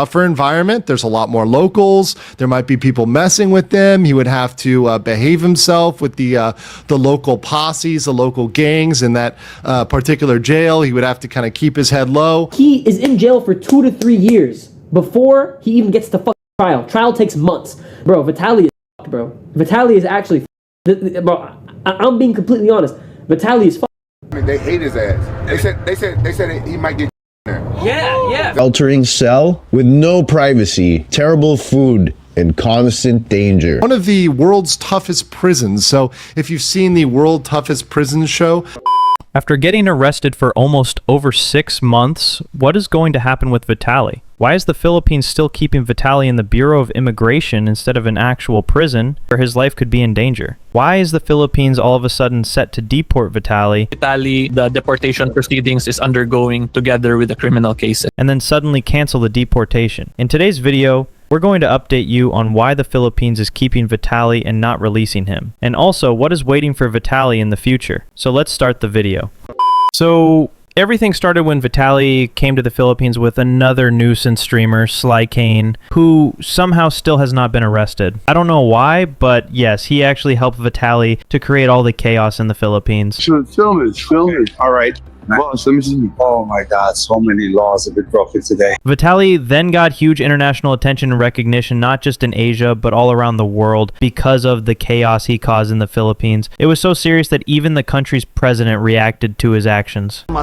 tougher environment. There's a lot more locals. There might be people messing with them. He would have to behave himself with the local posses, the local gangs in that particular jail. He would have to kind of keep his head low. He is in jail for 2 to 3 years before he even gets to trial. Trial takes months. Bro, Vitaly is bro. Vitaly is actually bro, I'm being completely honest. Vitaly is They hate his ass. They said he might get there. Yeah. Sheltering cell with no privacy, terrible food, and constant danger. One of the world's toughest prisons. So if you've seen the World Toughest Prison show. After getting arrested for almost over 6 months, what is going to happen with Vitaly? Why is the Philippines still keeping Vitaly in the Bureau of Immigration instead of an actual prison where his life could be in danger? Why is the Philippines all of a sudden set to deport Vitaly? Vitaly, the deportation proceedings is undergoing together with the criminal cases. And then suddenly cancel the deportation. In today's video, we're going to update you on why the Philippines is keeping Vitaly and not releasing him. And also, what is waiting for Vitaly in the future. So let's start the video. So everything started when Vitaly came to the Philippines with another nuisance streamer, Sly Kane, who somehow still has not been arrested. I don't know why, but yes, he actually helped Vitaly to create all the chaos in the Philippines. Film it. All right. Boss, let me see. Oh my God, so many laws have been broken today. Vitaly then got huge international attention and recognition, not just in Asia, but all around the world because of the chaos he caused in the Philippines. It was so serious that even the country's president reacted to his actions. Now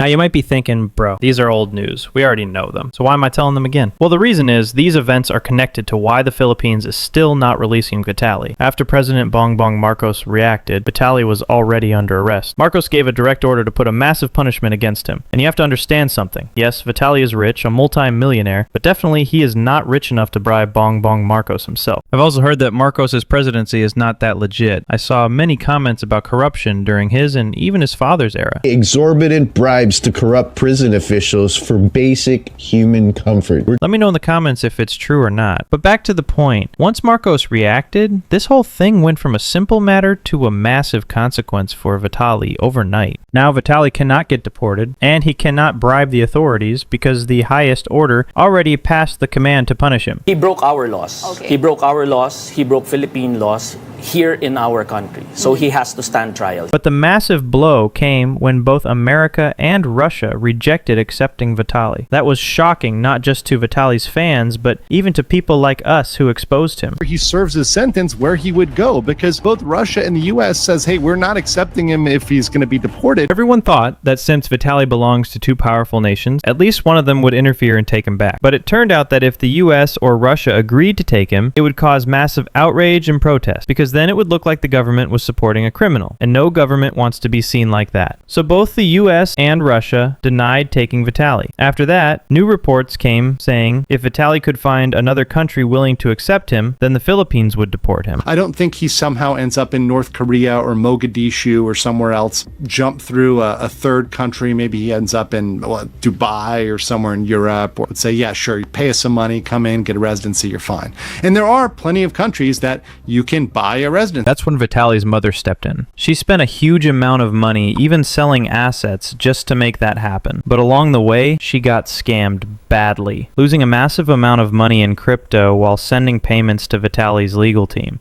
you might be thinking, bro, these are old news. We already know them. So why am I telling them again? Well, the reason is these events are connected to why the Philippines is still not releasing Vitaly. After President Bongbong Marcos reacted, Vitaly was already under arrest. Marcos gave a direct order to put a massive punishment against him. And you have to understand something. Yes, Vitaly is rich, a multi-millionaire, but definitely he is not rich enough to bribe Bongbong Marcos himself. I've also heard that Marcos' presidency is not that legit. I saw many comments about corruption during his and even his father's era. Exorbitant bribes to corrupt prison officials for basic human comfort. Let me know in the comments if it's true or not. But back to the point. Once Marcos reacted, this whole thing went from a simple matter to a massive consequence for Vitaly overnight. Now Vitaly cannot get deported, and he cannot bribe the authorities because the highest order already passed the command to punish him. He broke our laws. Okay. He broke our laws. He broke Philippine laws here in our country. So he has to stand trial. But the massive blow came when both America and Russia rejected accepting Vitaly. That was shocking not just to Vitaly's fans, but even to people like us who exposed him. He serves his sentence where he would go because both Russia and the U.S. says, hey, we're not accepting him if he's going to be deported. Everyone thought that since Vitaly belongs to two powerful nations, at least one of them would interfere and take him back. But it turned out that if the U.S. or Russia agreed to take him, it would cause massive outrage and protest, because then it would look like the government was supporting a criminal, and no government wants to be seen like that. So both the U.S. and Russia denied taking Vitaly. After that, new reports came saying if Vitaly could find another country willing to accept him, then the Philippines would deport him. I don't think he somehow ends up in North Korea or Mogadishu or somewhere else, jump through a third country. Maybe he ends up in Dubai or somewhere in Europe, or would say, yeah, sure, you pay us some money, come in, get a residency, you're fine. And there are plenty of countries that you can buy a residency. That's when Vitaly's mother stepped in. She spent a huge amount of money, even selling assets, just to make that happen. But along the way, she got scammed badly, losing a massive amount of money in crypto while sending payments to Vitaly's legal team.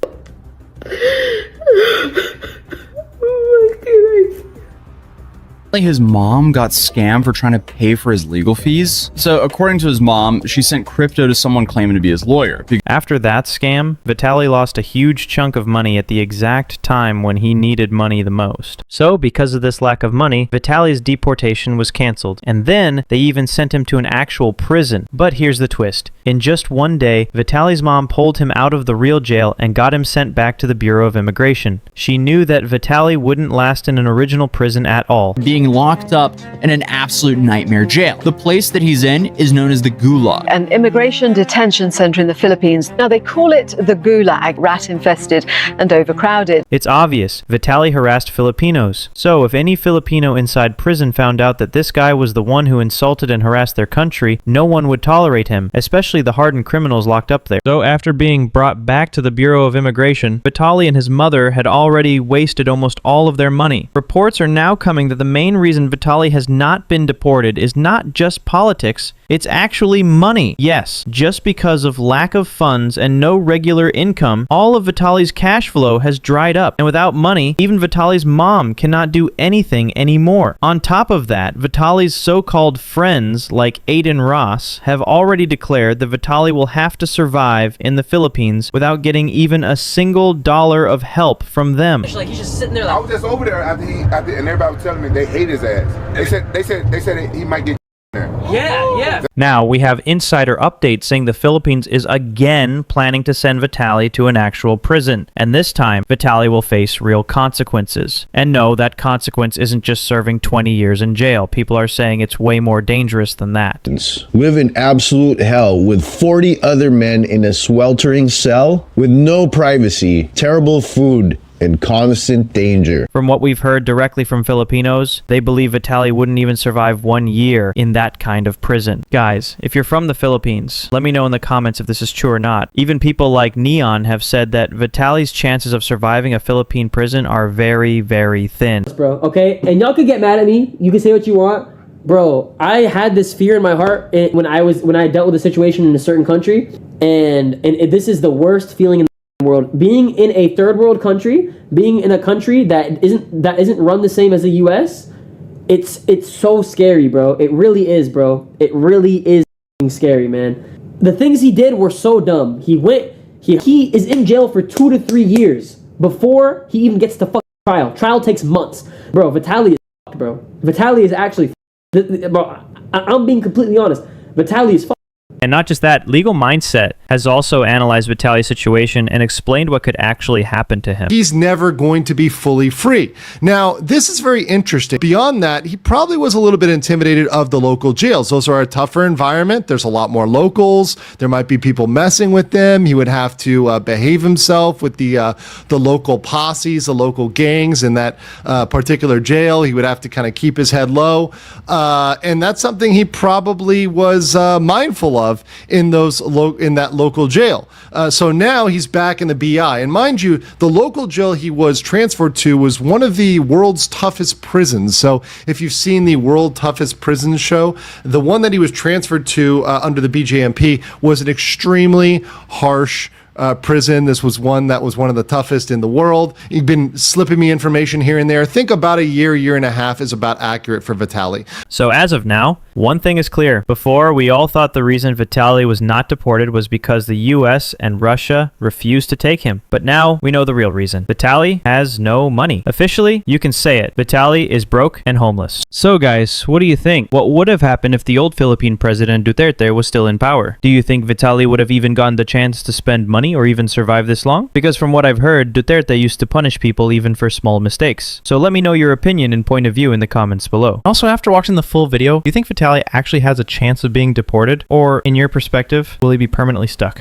His mom got scammed for trying to pay for his legal fees. So according to his mom, she sent crypto to someone claiming to be his lawyer. After that scam, Vitaly lost a huge chunk of money at the exact time when he needed money the most. So because of this lack of money, Vitaly's deportation was canceled. And then they even sent him to an actual prison. But here's the twist. In just one day, Vitaly's mom pulled him out of the real jail and got him sent back to the Bureau of Immigration. She knew that Vitaly wouldn't last in an original prison at all. Being locked up in an absolute nightmare jail. The place that he's in is known as the Gulag, an immigration detention center in the Philippines. Now they call it the Gulag, rat-infested and overcrowded. It's obvious. Vitaly harassed Filipinos. So if any Filipino inside prison found out that this guy was the one who insulted and harassed their country, no one would tolerate him, especially the hardened criminals locked up there. So after being brought back to the Bureau of Immigration, Vitaly and his mother had already wasted almost all of their money. Reports are now coming that the main main reason Vitaly has not been deported is not just politics, it's actually money. Yes, just because of lack of funds and no regular income, all of Vitaly's cash flow has dried up, and without money, even Vitaly's mom cannot do anything anymore. On top of that, Vitaly's so-called friends, like Aiden Ross, have already declared that Vitaly will have to survive in the Philippines without getting even a single dollar of help from them. Like he's just sitting there I like, was just over there after and everybody was telling me they hate his ass. They said he might get there. yeah. Now, we have insider updates saying the Philippines is again planning to send Vitaly to an actual prison, and this time, Vitaly will face real consequences. And no, that consequence isn't just serving 20 years in jail. People are saying it's way more dangerous than that. Live in absolute hell with 40 other men in a sweltering cell with no privacy, terrible food, and constant danger. From what we've heard directly from Filipinos, they believe Vitaly wouldn't even survive 1 year in that kind of prison. Guys, if you're from the Philippines, let me know in the comments if this is true or not. Even people like Neon have said that Vitaly's chances of surviving a Philippine prison are very, very thin. Bro, okay? And y'all can get mad at me. You can say what you want. Bro, I had this fear in my heart when I dealt with a situation in a certain country, and this is the worst feeling in the world. Being in a third world country, being in a country that isn't run the same as the US, it's so scary, bro. It really is, bro. It really is scary, man. The things he did were so dumb. He is in jail for 2 to 3 years before he even gets to trial. Trial takes months. Bro, Vitaly is bro. Vitaly is actually bro, I'm being completely honest. Vitaly is And not just that, Legal Mindset has also analyzed Vitaly's situation and explained what could actually happen to him. He's never going to be fully free. Now, this is very interesting. Beyond that, he probably was a little bit intimidated of the local jails. Those are a tougher environment. There's a lot more locals. There might be people messing with them. He would have to behave himself with the local posses, the local gangs in that particular jail. He would have to kind of keep his head low. And that's something he probably was mindful of in that local jail. So now he's back in the BI. And mind you, the local jail he was transferred to was one of the world's toughest prisons. So if you've seen the World Toughest Prisons show, the one that he was transferred to under the BJMP was an extremely harsh prison. This was one that was one of the toughest in the world. He'd been slipping me information here and there. I think about a year and a half is about accurate for Vitaly. So as of now, one thing is clear. Before, we all thought the reason Vitaly was not deported was because the US and Russia refused to take him. But now we know the real reason. Vitaly has no money. Officially, you can say it. Vitaly is broke and homeless. So guys, what do you think? What would have happened if the old Philippine president Duterte was still in power? Do you think Vitaly would have even gotten the chance to spend money or even survive this long? Because from what I've heard, Duterte used to punish people even for small mistakes. So let me know your opinion and point of view in the comments below. Also, after watching the full video, do you think Vitaly actually has a chance of being deported? Or, in your perspective, will he be permanently stuck?